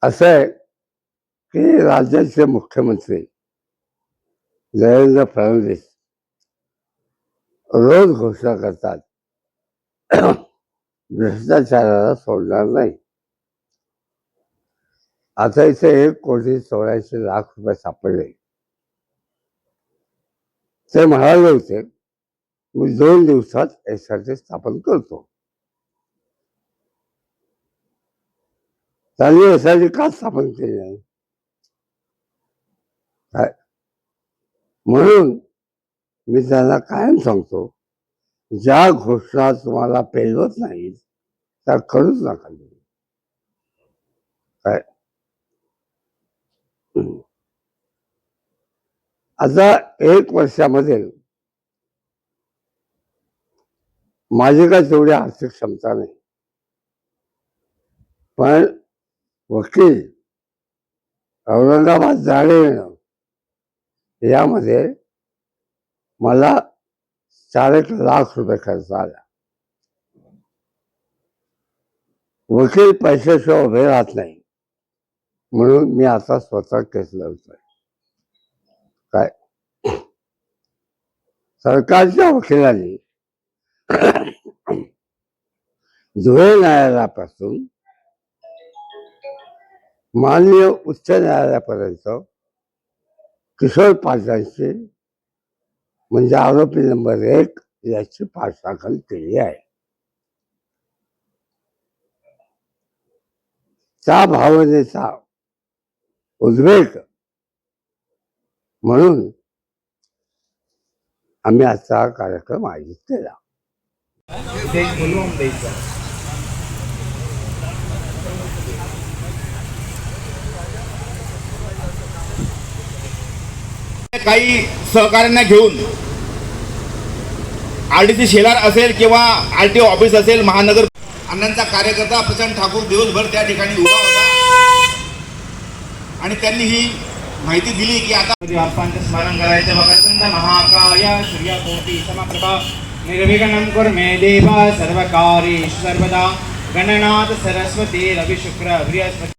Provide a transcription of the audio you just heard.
असं आहे की राज्याचे मुख्यमंत्री देवेंद्र फडणवीस रोज घोषणा करतात भ्रष्टाचाराला सोडणार नाही. आता इथे 1,84,00,000 सापडले. ते म्हणाले होते मी 2 दिवसात SRT स्थापन करतो. त्यांनी SRT का स्थापन केली नाही? म्हणून मी त्यांना कायम सांगतो, ज्या घोषणा तुम्हाला पेलवत नाहीत त्या करूच नका. काय आता 1 वर्षामध्ये माझी काय तेवढी आर्थिक क्षमता नाही, पण वकील औरंगाबाद जाणे येणं यामध्ये मला 4 लाख रुपये खर्च आला. वकील पैशाशिवाय उभे राहत नाही, म्हणून मी आता स्वतः केस लढतोय. काय सरकारच्या वकिलांनी धुळे न्यायालयापासून माननीय उच्च न्यायालयापर्यंत किशोर पाटलांची म्हणजे आरोपी नंबर 1 याची पाठराखण केली आहे. त्या भावनेचा उद्रेक म्हणून आम्ही आजचा हा कार्यक्रम आयोजित केला. काही सहकार्यांना घेऊन RDC शेलार असेल किंवा RTO ऑफिस असेल, महानगर अण्णांचा कार्यकर्ता प्रशांत ठाकूर दिवसभर त्या ठिकाणी उभा होता आणि त्यांनी ही माहिती दिली की आता स्मरण करायचं. महाकाय सूर्यकोटि समप्रभा निर्विघ्नं कुरु मे देव सर्वकार्येषु सर्वदा. गणनाथ सरस्वती रवि शुक्र बृहस्पती.